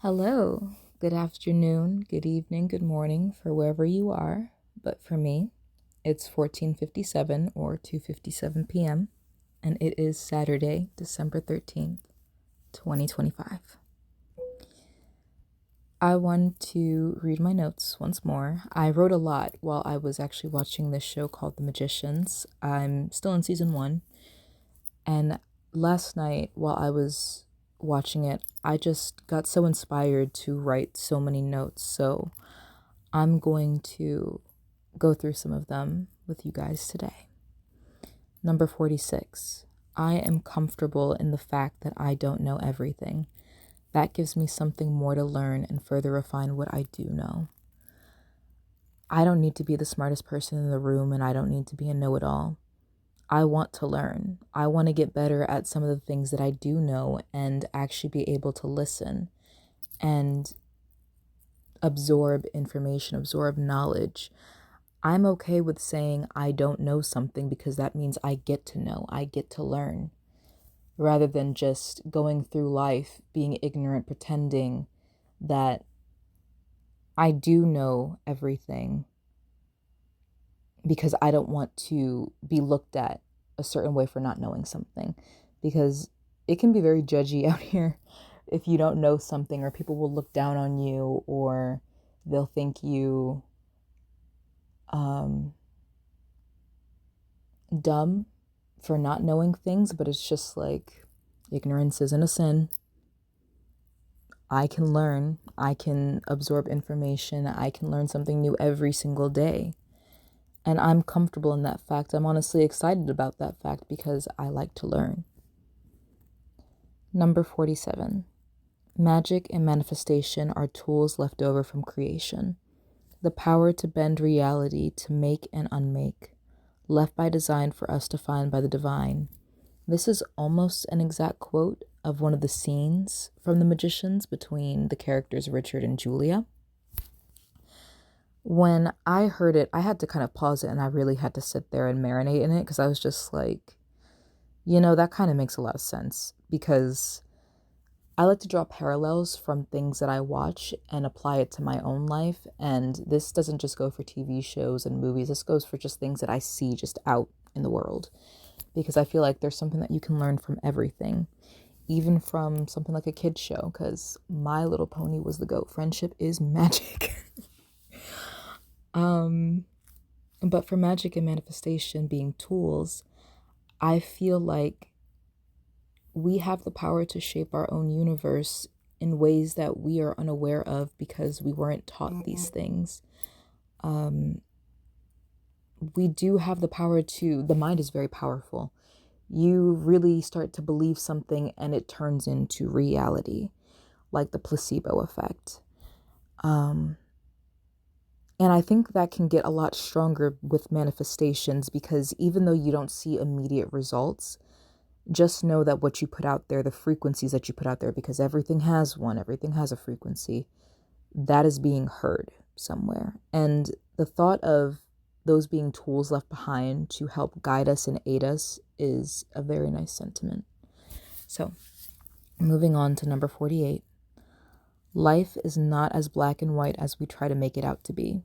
Hello, good afternoon, good evening, good morning for wherever you are. But for me, it's 14:57 or 2:57 p.m. and it is Saturday, December 13th, 2025. I want to read my notes once more. I wrote a lot while I was actually watching this show called The Magicians. I'm still in season 1, and last night while I was watching it, I just got so inspired to write so many notes. So I'm going to go through some of them with you guys today. Number 46. I am comfortable in the fact that I don't know everything. That gives me something more to learn and further refine what I do know. I don't need to be the smartest person in the room, and I don't need to be a know-it-all. I want to learn. I want to get better at some of the things that I do know and actually be able to listen and absorb information, absorb knowledge. I'm okay with saying I don't know something because that means I get to know, I get to learn, rather than just going through life being ignorant, pretending that I do know everything because I don't want to be looked at a certain way for not knowing something. Because it can be very judgy out here if you don't know something, or people will look down on you, or they'll think you dumb for not knowing things. But it's just like, ignorance isn't a sin. I can learn, I can absorb information, I can learn something new every single day. And I'm comfortable in that fact. I'm honestly excited about that fact because I like to learn. Number 47. Magic and manifestation are tools left over from creation. The power to bend reality, to make and unmake, left by design for us to find by the divine. This is almost an exact quote of one of the scenes from The Magicians between the characters Richard and Julia. When I heard it, I had to kind of pause it, and I really had to sit there and marinate in it, because I was just like, that kind of makes a lot of sense, because I like to draw parallels from things that I watch and apply it to my own life. And this doesn't just go for TV shows and movies. This goes for just things that I see just out in the world, because I feel like there's something that you can learn from everything, even from something like a kid's show, because My Little Pony was the GOAT. Friendship is magic. But for magic and manifestation being tools, I feel like we have the power to shape our own universe in ways that we are unaware of because we weren't taught these things. We do have the power the mind is very powerful. You really start to believe something and it turns into reality, like the placebo effect. And I think that can get a lot stronger with manifestations, because even though you don't see immediate results, just know that what you put out there, the frequencies that you put out there, because everything has one, everything has a frequency, that is being heard somewhere. And the thought of those being tools left behind to help guide us and aid us is a very nice sentiment. So, moving on to number 48. Life is not as black and white as we try to make it out to be.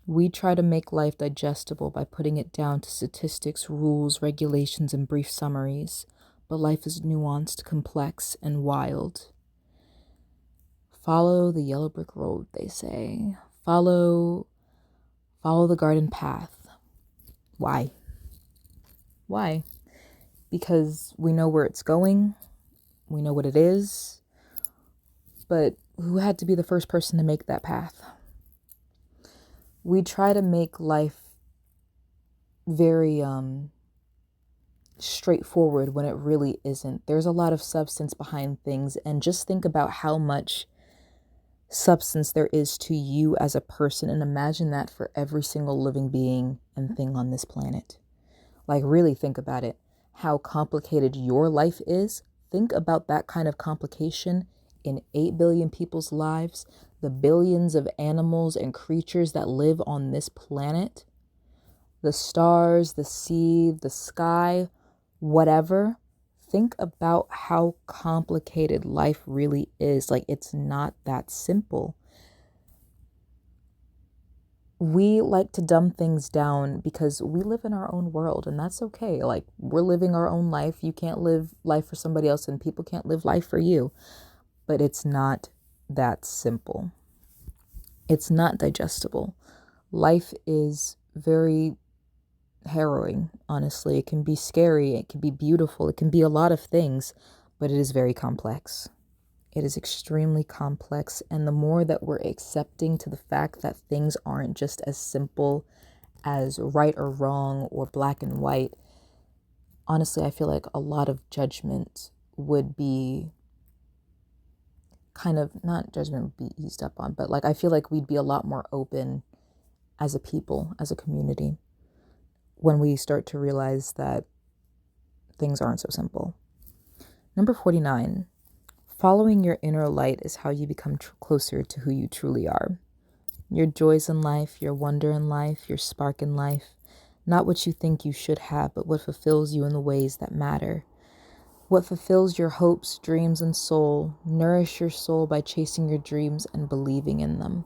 We try to make life digestible by putting it down to statistics, rules, regulations, and brief summaries, but life is nuanced, complex, and wild. Follow the yellow brick road, they say. Follow the garden path. Why? Why? Because we know where it's going, we know what it is, but who had to be the first person to make that path? We try to make life very straightforward when it really isn't. There's a lot of substance behind things, and just think about how much substance there is to you as a person, and imagine that for every single living being and thing on this planet. Like, really think about it. How complicated your life is. Think about that kind of complication in 8 billion people's lives, the billions of animals and creatures that live on this planet, the stars, the sea, the sky, whatever. think about how complicated life really is. Like, it's not that simple. We like to dumb things down because we live in our own world, and that's okay. Like, we're living our own life. You can't live life for somebody else, and people can't live life for you. But it's not that simple. It's not digestible. Life is very harrowing, honestly. It can be scary, it can be beautiful, it can be a lot of things, but it is very complex. It is extremely complex, and the more that we're accepting to the fact that things aren't just as simple as right or wrong or black and white, honestly, I feel like a lot of judgment would be kind of, not judgment would be eased up on, but like I feel like we'd be a lot more open as a people, as a community, when we start to realize that things aren't so simple. Number 49, following your inner light is how you become closer to who you truly are. Your joys in life, your wonder in life, your spark in life, not what you think you should have, but what fulfills you in the ways that matter. What fulfills your hopes, dreams, and soul. Nourish your soul by chasing your dreams and believing in them.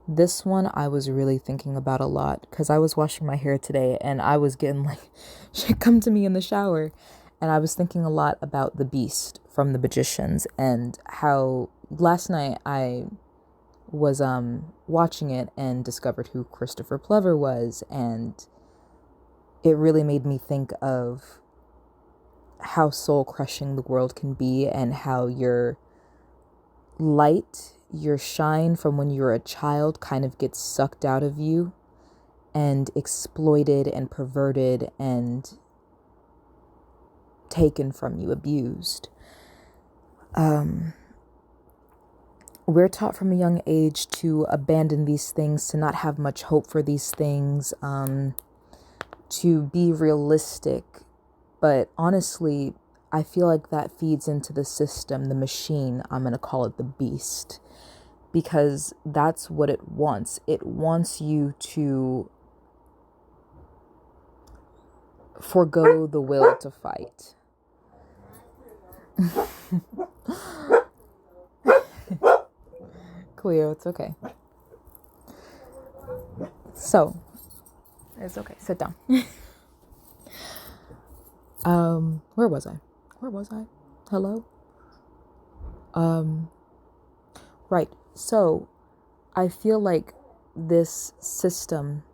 This one I was really thinking about a lot because I was washing my hair today and I was getting like shit come to me in the shower, and I was thinking a lot about the beast from the Magicians and how last night I was watching it and discovered who Christopher Plover was, and it really made me think of how soul crushing the world can be and how your light, your shine from when you were a child kind of gets sucked out of you and exploited and perverted and taken from you, abused. We're taught from a young age to abandon these things, to not have much hope for these things, to be realistic. But honestly, I feel like that feeds into the system, the machine. I'm going to call it the beast, because that's what it wants. It wants you to forgo the will to fight. Cleo, it's okay. So, it's okay. Sit down. Where was I? Hello? Right. So, I feel like this system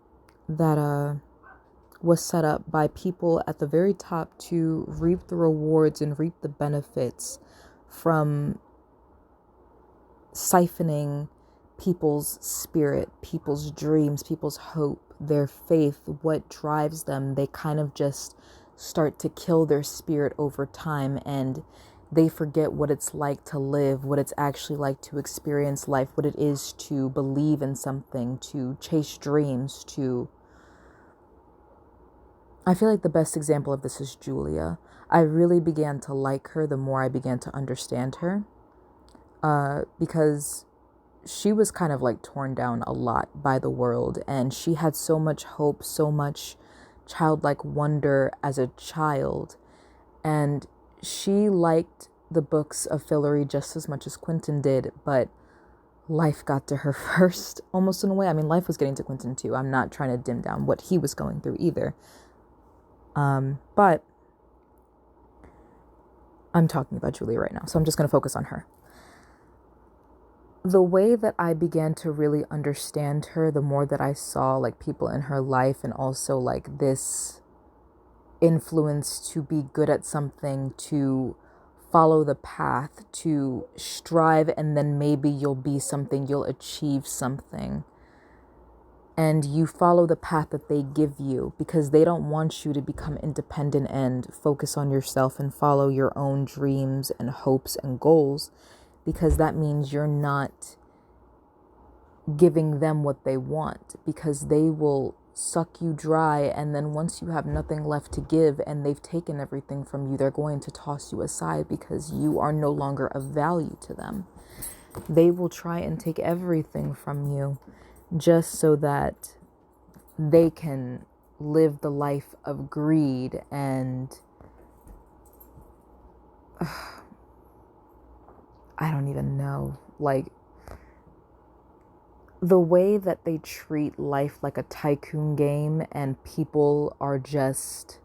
that was set up by people at the very top to reap the rewards and reap the benefits from siphoning people's spirit, people's dreams, people's hope, their faith, what drives them. They kind of just start to kill their spirit over time, and they forget what it's like to live, what it's actually like to experience life, what it is to believe in something, to chase dreams, to... I feel like the best example of this is Julia. I really began to like her the more I began to understand her, because she was kind of like torn down a lot by the world, and she had so much hope, so much childlike wonder as a child, and she liked the books of Fillory just as much as Quentin did, but life got to her first, almost in a way. I mean, life was getting to Quentin too. I'm not trying to dim down what he was going through either. But I'm talking about Julia right now, so I'm just going to focus on her. The way that I began to really understand her, the more that I saw like people in her life, and also like this influence to be good at something, to follow the path, to strive, and then maybe you'll be something, you'll achieve something. And you follow the path that they give you because they don't want you to become independent and focus on yourself and follow your own dreams and hopes and goals, because that means you're not giving them what they want, because they will suck you dry, and then once you have nothing left to give and they've taken everything from you, they're going to toss you aside because you are no longer of value to them. They will try and take everything from you just so that they can live the life of greed and I don't even know, like, the way that they treat life like a tycoon game and people are just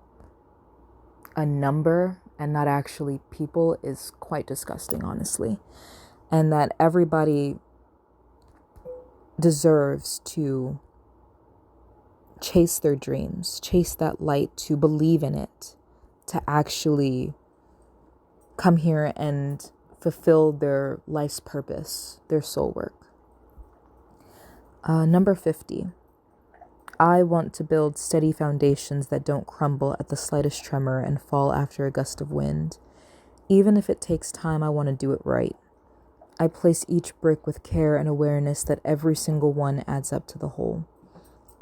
a number and not actually people is quite disgusting, honestly. And that everybody deserves to chase their dreams, chase that light, to believe in it, to actually come here and fulfill their life's purpose, their soul work. Number 50. I want to build steady foundations that don't crumble at the slightest tremor and fall after a gust of wind. Even if it takes time, I want to do it right. I place each brick with care and awareness that every single one adds up to the whole.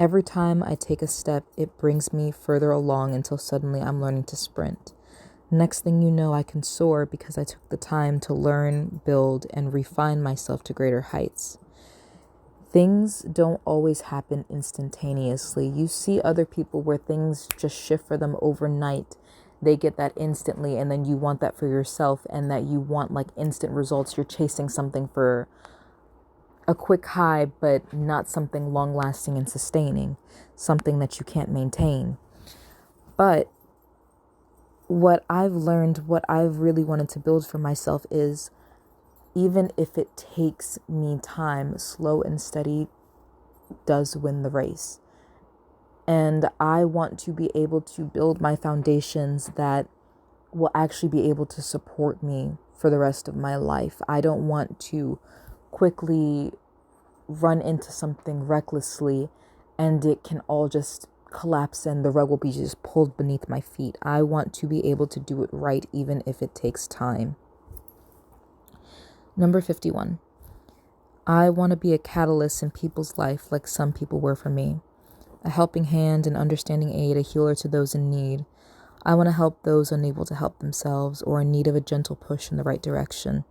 Every time I take a step, it brings me further along until suddenly I'm learning to sprint. Next thing you know, I can soar because I took the time to learn, build, and refine myself to greater heights. Things don't always happen instantaneously. You see other people where things just shift for them overnight. They get that instantly, and then you want that for yourself, and that you want like instant results. You're chasing something for a quick high, but not something long lasting and sustaining, something that you can't maintain. But what I've learned, what I've really wanted to build for myself is, even if it takes me time, slow and steady does win the race. And I want to be able to build my foundations that will actually be able to support me for the rest of my life. I don't want to quickly run into something recklessly and it can all just collapse and the rug will be just pulled beneath my feet. I want to be able to do it right, even if it takes time. Number 51. I want to be a catalyst in people's life like some people were for me. A helping hand, an understanding aid, a healer to those in need. I want to help those unable to help themselves or in need of a gentle push in the right direction.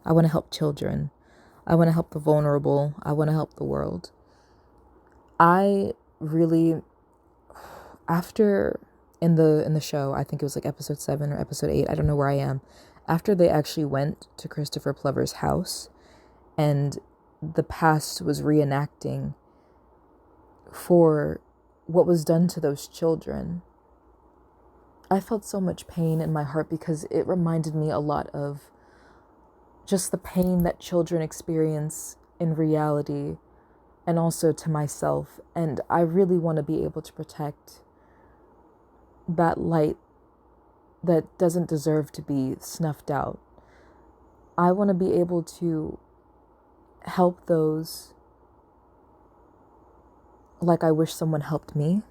I want to help children. I want to help the vulnerable. I want to help the world. I really, after in the show, I think it was like episode 7 or episode 8, I don't know where I am. After they actually went to Christopher Plover's house and the past was reenacting for what was done to those children, I felt so much pain in my heart because it reminded me a lot of just the pain that children experience in reality and also to myself. And I really want to be able to protect that light that doesn't deserve to be snuffed out. I want to be able to help those like I wish someone helped me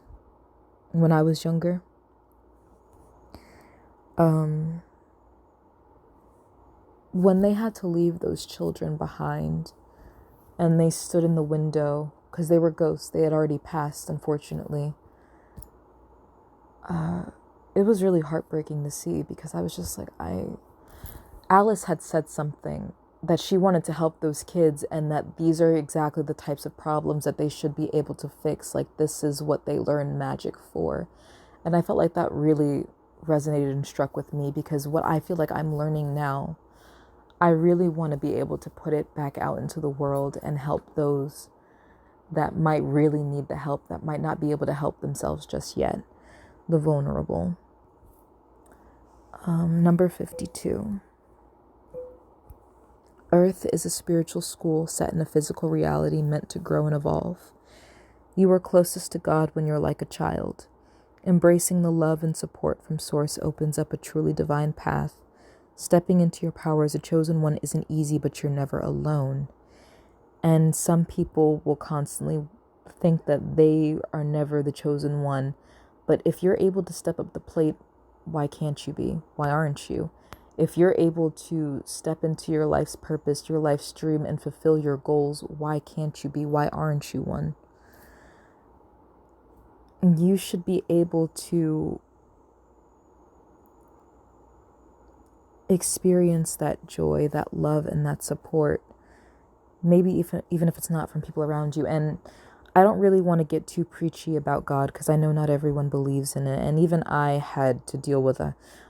when I was younger. When they had to leave those children behind and they stood in the window because they were ghosts, they had already passed, unfortunately. It was really heartbreaking to see because I was just like, Alice had said something that she wanted to help those kids and that these are exactly the types of problems that they should be able to fix. Like, this is what they learn magic for. And I felt like that really resonated and struck with me because what I feel like I'm learning now, I really want to be able to put it back out into the world and help those that might really need the help, that might not be able to help themselves just yet, the vulnerable. Number 52. Earth is a spiritual school set in a physical reality meant to grow and evolve. You are closest to God when you're like a child. Embracing the love and support from Source opens up a truly divine path. Stepping into your power as a chosen one isn't easy, but you're never alone. And some people will constantly think that they are never the chosen one. But if you're able to step up the plate, why can't you be? Why aren't you? If you're able to step into your life's purpose, your life's dream, and fulfill your goals, why can't you be? Why aren't you one? You should be able to experience that joy, that love, and that support. Maybe even if it's not from people around you. And I don't really want to get too preachy about God because I know not everyone believes in it. And even I had to deal with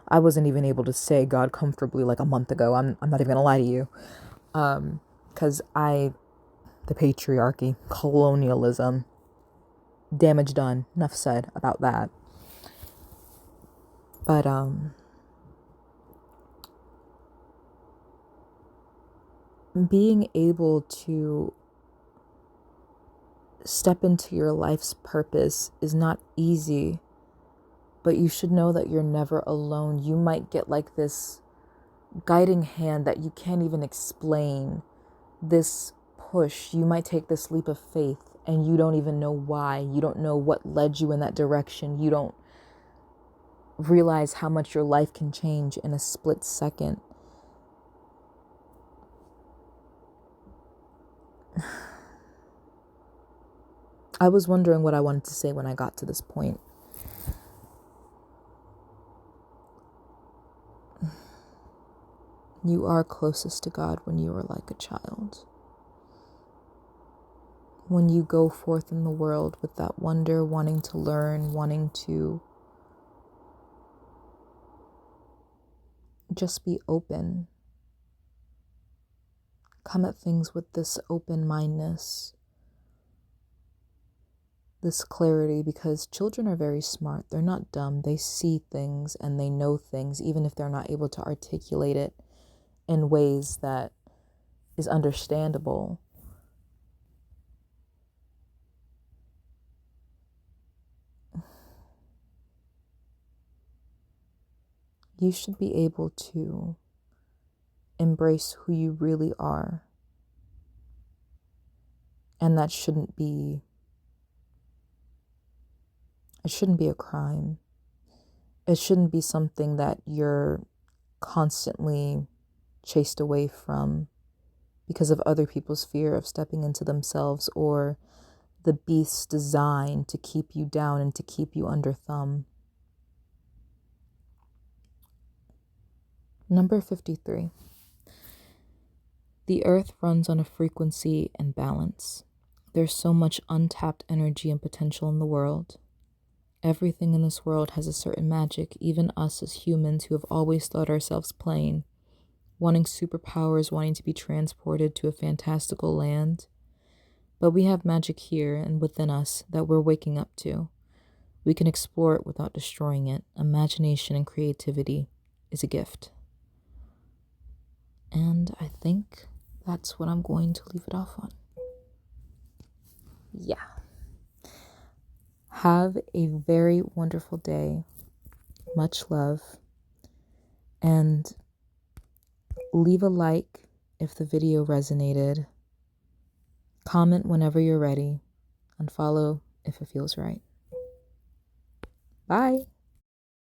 I wasn't even able to say God comfortably like a month ago. I'm not even going to lie to you. Because the patriarchy, colonialism, damage done. Enough said about that. But, being able to step into your life's purpose is not easy, but you should know that you're never alone. You might get like this guiding hand that you can't even explain, this push. You might take this leap of faith and you don't even know why. You don't know what led you in that direction. You don't realize how much your life can change in a split second. I was wondering what I wanted to say when I got to this point. You are closest to God when you are like a child. When you go forth in the world with that wonder, wanting to learn, wanting to just be open. Come at things with this open-mindedness, this clarity, because children are very smart. They're not dumb. They see things and they know things, even if they're not able to articulate it in ways that is understandable. You should be able to embrace who you really are. And that shouldn't be a crime. It shouldn't be something that you're constantly chased away from because of other people's fear of stepping into themselves, or the beast's design to keep you down and to keep you under thumb. Number 53. The earth runs on a frequency and balance. There's so much untapped energy and potential in the world. Everything in this world has a certain magic, even us as humans who have always thought ourselves plain, wanting superpowers, wanting to be transported to a fantastical land. But we have magic here and within us that we're waking up to. We can explore it without destroying it. Imagination and creativity is a gift. And I think that's what I'm going to leave it off on. Yeah. Have a very wonderful day. Much love. And leave a like if the video resonated. Comment whenever you're ready. And follow if it feels right. Bye.